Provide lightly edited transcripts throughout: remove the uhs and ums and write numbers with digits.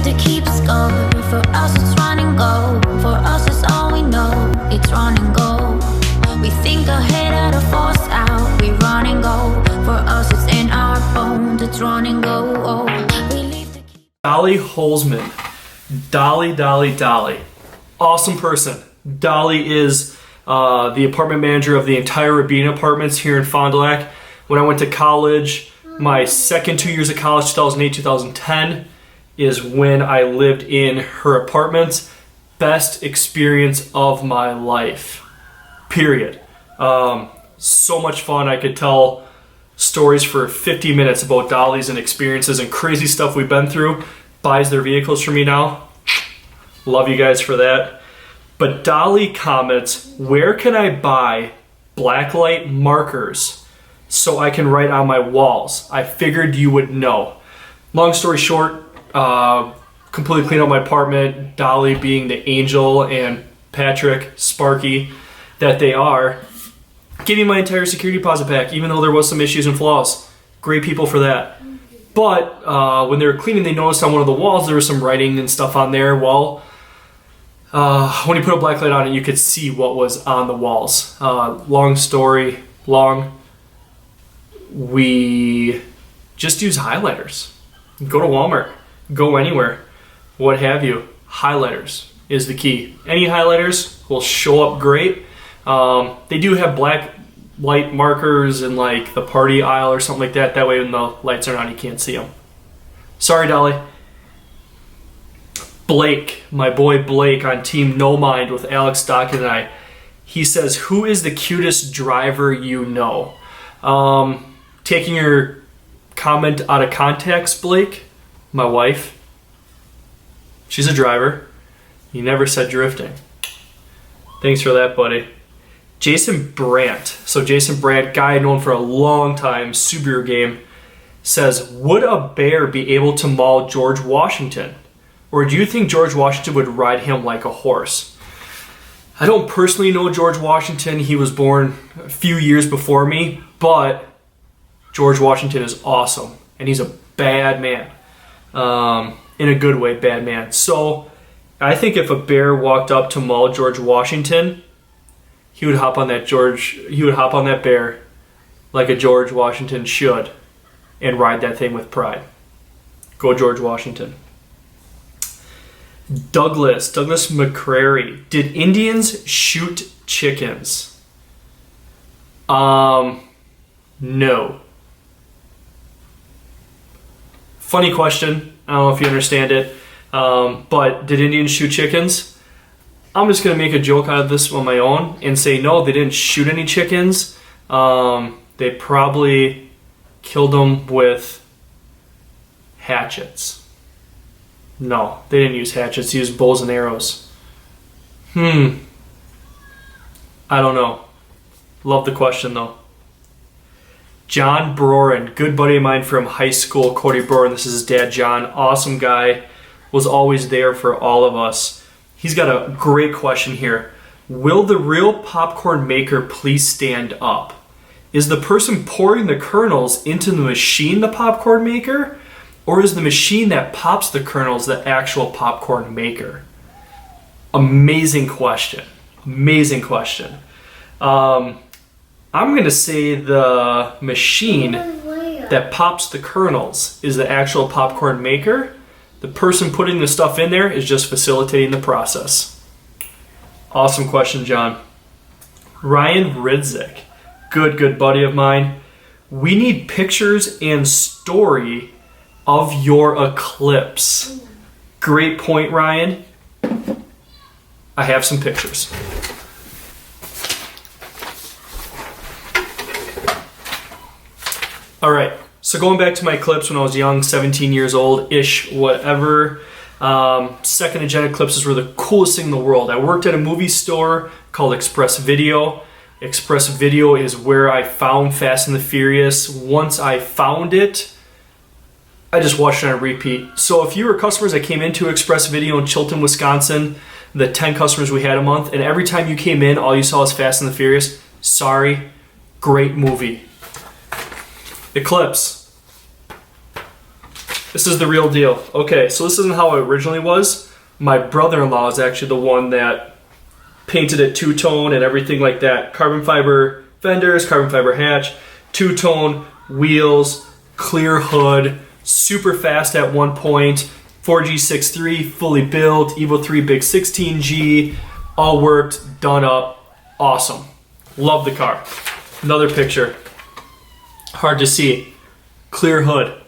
to keep score. For us it's run and go. For us it's all we know. It's run and go. We think ahead out of force out. We run and go. For us it's in our bones. It's run and go. We leave to keep. Dolly Holzman. Dolly. Awesome person. Dolly is the apartment manager of the entire Rabina Apartments here in Fond du Lac. When I went to college, my second 2 years of college, 2008, 2010, is when I lived in her apartments. Best experience of my life. Period. So much fun. I could tell stories for 50 minutes about Dolly's and experiences and crazy stuff we've been through. Buys their vehicles for me now. Love you guys for that. But Dolly comments, where can I buy blacklight markers so I can write on my walls? I figured you would know. Long story short, completely cleaned out my apartment. Dolly being the angel and Patrick, Sparky, that they are, gave me my entire security deposit back, even though there was some issues and flaws. Great people for that. But when they were cleaning, they noticed on one of the walls there was some writing and stuff on there. Well, when you put a black light on it, you could see what was on the walls. Long story long, we just use highlighters. Go to Walmart, go anywhere, what have you. Highlighters is the key. Any highlighters will show up great. They do have black light markers in like the party aisle or something like that. That way when the lights are on, you can't see them. Sorry, Dolly. Blake, my boy Blake on Team No Mind with Alex Stockton and I. He says, who is the cutest driver you know? Taking your comment out of context, Blake, my wife. She's a driver. You never said drifting. Thanks for that, buddy. Jason Brandt. So Jason Brandt, guy known for a long time, Subaru game, says, would a bear be able to maul George Washington? Or do you think George Washington would ride him like a horse? I don't personally know George Washington. He was born a few years before me, but George Washington is awesome. And he's a bad man. In a good way, bad man. So I think if a bear walked up to maul George Washington, he would hop on that bear like a George Washington should and ride that thing with pride. Go George Washington. Douglas McCrary. Did Indians shoot chickens? No. Funny question. I don't know if you understand it. But did Indians shoot chickens? I'm just going to make a joke out of this on my own and say no, they didn't shoot any chickens. They probably killed them with hatchets. No, they didn't use hatchets. They used bows and arrows. I don't know. Love the question, though. John Broren, good buddy of mine from high school, Cody Broren. This is his dad, John. Awesome guy. Was always there for all of us. He's got a great question here. Will the real popcorn maker please stand up? Is the person pouring the kernels into the machine the popcorn maker? Or is the machine that pops the kernels the actual popcorn maker? Amazing question. Amazing question. I'm going to say the machine that pops the kernels is the actual popcorn maker. The person putting the stuff in there is just facilitating the process. Awesome question, John. Ryan Ridzik, good buddy of mine. We need pictures and story of your eclipse. Great point, Ryan. I have some pictures. All right, so going back to my eclipse when I was young, 17 years old-ish, whatever. Second gen eclipses were the coolest thing in the world. I worked at a movie store called Express Video. Express Video is where I found Fast and the Furious. Once I found it, I just watched it on repeat. So if you were customers that came into Express Video in Chilton, Wisconsin, the 10 customers we had a month, and every time you came in, all you saw was Fast and the Furious, sorry, great movie. Eclipse. This is the real deal. Okay, so this isn't how it originally was. My brother-in-law is actually the one that painted it two-tone and everything like that. Carbon fiber fenders, carbon fiber hatch, two-tone wheels, clear hood, super fast at one point, 4G63, fully built, Evo 3 Big 16G, all worked, done up, awesome. Love the car. Another picture, hard to see, clear hood,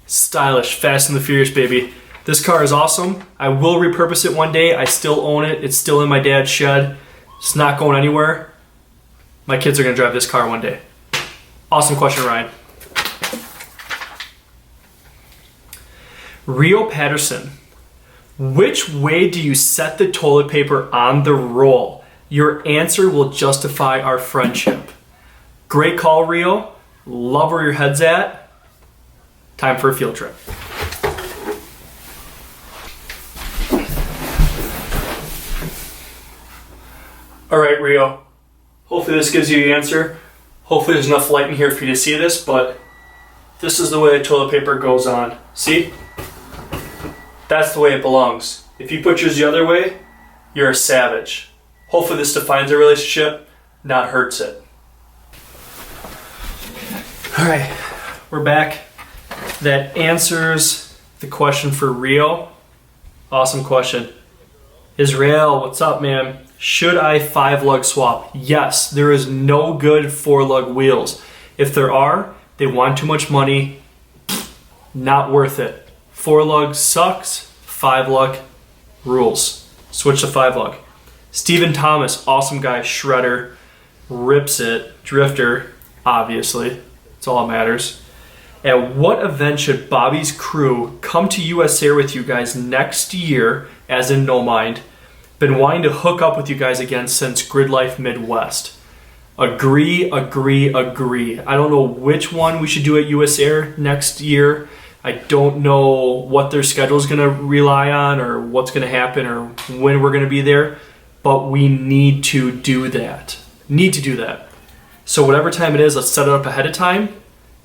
stylish, Fast and the Furious, baby. This car is awesome. I will repurpose it one day. I still own it. It's still in my dad's shed. It's not going anywhere. My kids are gonna drive this car one day. Awesome question, Ryan. Rio Patterson, which way do you set the toilet paper on the roll? Your answer will justify our friendship. Great call, Rio. Love where your head's at. Time for a field trip. All right, Rio. Hopefully this gives you the answer. Hopefully there's enough light in here for you to see this, but this is the way the toilet paper goes on. See? That's the way it belongs. If you put yours the other way, you're a savage. Hopefully this defines a relationship, not hurts it. All right, we're back. That answers the question for Rio. Awesome question. Israel, what's up, man? Should I 5-lug swap? Yes, there is no good 4-lug wheels. If there are, they want too much money. Not worth it. 4-lug sucks, 5-lug rules. Switch to 5-lug. Stephen Thomas, awesome guy, shredder, rips it, drifter, obviously. That's all that matters. At what event should Bobby's crew come to US Air with you guys next year, as in No Mind? Been wanting to hook up with you guys again since Grid Life Midwest. Agree. I don't know which one we should do at US Air next year. I don't know what their schedule is going to rely on or what's going to happen or when we're going to be there, but we need to do that. So whatever time it is, let's set it up ahead of time.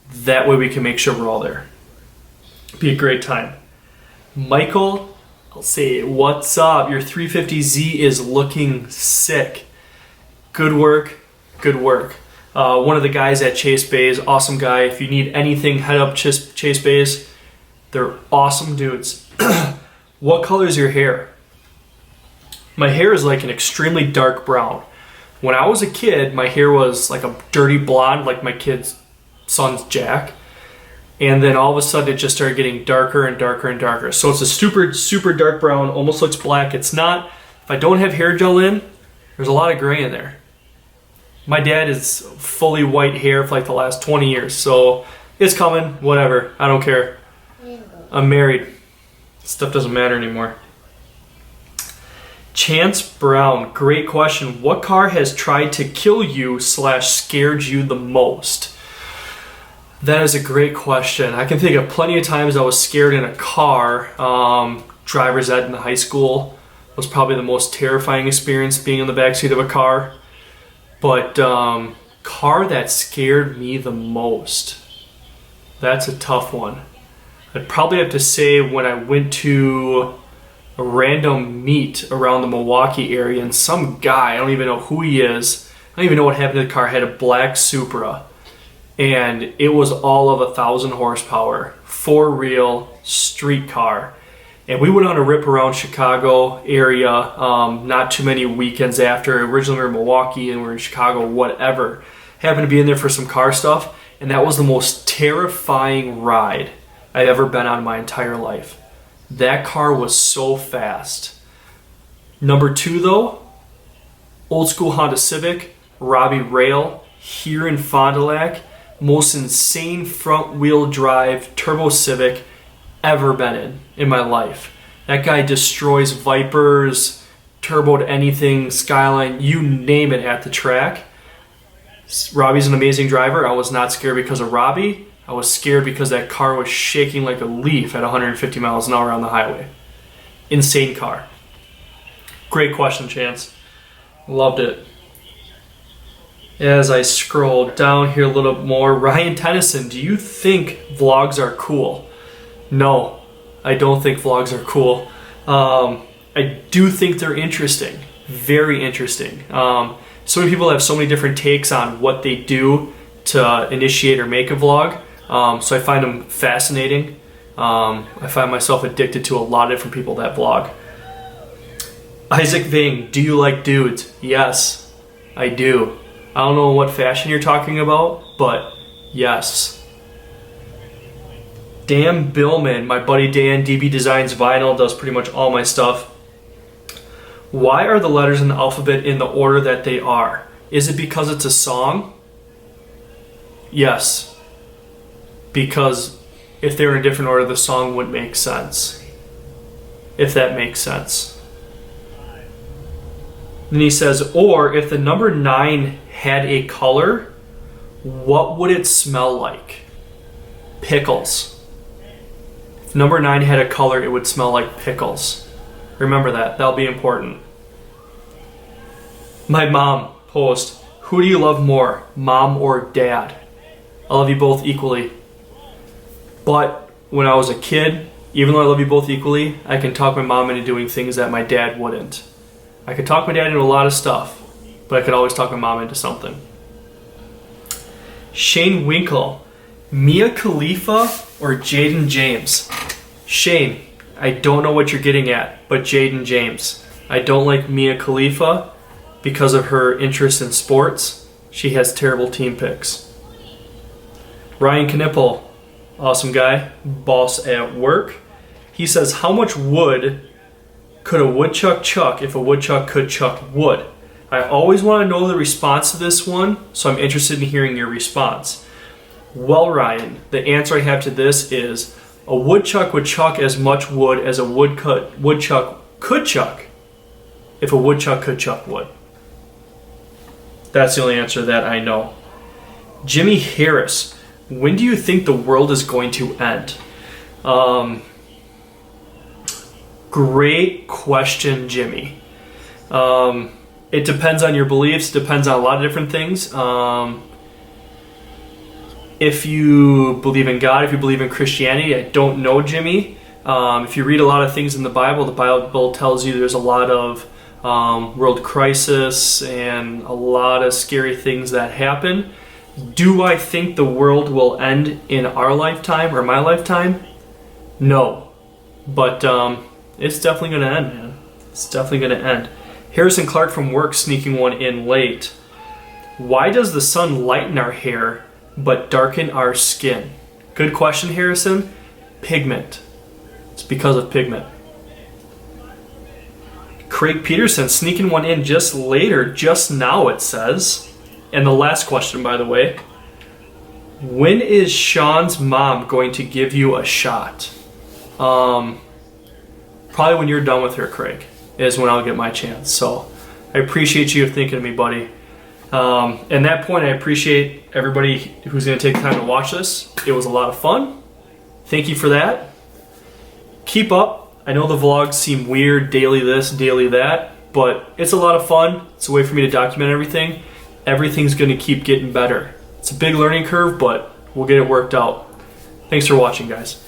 That way we can make sure we're all there. Be a great time. Michael, I'll say, what's up? Your 350Z is looking sick. Good work. One of the guys at Chase Bays, awesome guy. If you need anything, head up Chase Bays. They're awesome dudes. What color is your hair? My hair is like an extremely dark brown. When I was a kid, my hair was like a dirty blonde, like my kid's son's Jack. And then all of a sudden it just started getting darker and darker and darker. So it's a super dark brown, almost looks black. It's not. If I don't have hair gel in, there's a lot of gray in there. My dad is fully white hair for like the last 20 years, so it's coming, whatever, I don't care. I'm married. Stuff doesn't matter anymore. Chance Brown, great question. What car has tried to kill you / scared you the most? That is a great question. I can think of plenty of times I was scared in a car. Driver's ed in high school was probably the most terrifying experience, being in the backseat of a car. But car that scared me the most, that's a tough one. I'd probably have to say when I went to a random meet around the Milwaukee area and some guy, I don't even know who he is, I don't even know what happened to the car, had a black Supra. And it was all of 1,000 horsepower, 4-wheel, street car. And we went on a rip around Chicago area, not too many weekends after. Originally we were in Milwaukee and we were in Chicago, whatever. Happened to be in there for some car stuff, and that was the most terrifying ride I've ever been on in my entire life. That car was so fast. Number 2 though, old school Honda Civic, Robbie Rail, here in Fond du Lac, most insane front wheel drive turbo Civic ever been in my life. That guy destroys Vipers, turboed anything, Skyline, you name it at the track. Robbie's an amazing driver. I was not scared because of Robbie. I was scared because that car was shaking like a leaf at 150 miles an hour on the highway. Insane car. Great question, Chance. Loved it. As I scroll down here a little bit more, Ryan Tennyson, do you think vlogs are cool? No, I don't think vlogs are cool. I do think they're interesting, very interesting. So many people have so many different takes on what they do to initiate or make a vlog. So I find them fascinating. I find myself addicted to a lot of different people that vlog. Isaac Ving, do you like dudes? Yes, I do. I don't know what fashion you're talking about, but yes. Dan Billman, my buddy Dan, DB Designs Vinyl, does pretty much all my stuff. Why are the letters in the alphabet in the order that they are? Is it because it's a song? Yes. Because if they were in a different order, the song wouldn't make sense. If that makes sense. Then he says, or if the number 9 had a color, what would it smell like? Pickles. If number 9 had a color, it would smell like pickles. Remember that. That'll be important. My mom post, who do you love more, mom or dad? I love you both equally. But when I was a kid, even though I love you both equally, I can talk my mom into doing things that my dad wouldn't. I could talk my dad into a lot of stuff, but I could always talk my mom into something. Shane Winkle, Mia Khalifa or Jaden James? Shane, I don't know what you're getting at, but Jaden James. I don't like Mia Khalifa because of her interest in sports. She has terrible team picks. Ryan Knippel, awesome guy, boss at work. He says, how much wood could a woodchuck chuck if a woodchuck could chuck wood? I always want to know the response to this one, so I'm interested in hearing your response. Well, Ryan, the answer I have to this is a woodchuck would chuck as much wood as a woodchuck could chuck if a woodchuck could chuck wood. That's the only answer that I know. Jimmy Harris, when do you think the world is going to end? Great question, Jimmy. It depends on your beliefs, depends on a lot of different things. If you believe in God, if you believe in Christianity, I don't know, Jimmy. If you read a lot of things in the Bible tells you there's a lot of world crisis and a lot of scary things that happen. Do I think the world will end in our lifetime or my lifetime? No. But it's definitely going to end, man. It's definitely going to end. Harrison Clark from work sneaking one in late. Why does the sun lighten our hair but darken our skin? Good question, Harrison. Pigment. It's because of pigment. Craig Peterson sneaking one in just later, just now it says. And the last question, by the way. When is Sean's mom going to give you a shot? Probably when you're done with her, Craig, is when I'll get my chance. So I appreciate you thinking of me, buddy. And that point, I appreciate everybody who's going to take the time to watch this. It was a lot of fun. Thank you for that. Keep up. I know the vlogs seem weird, daily this, daily that, but it's a lot of fun. It's a way for me to document everything. Everything's going to keep getting better. It's a big learning curve, but we'll get it worked out. Thanks for watching, guys.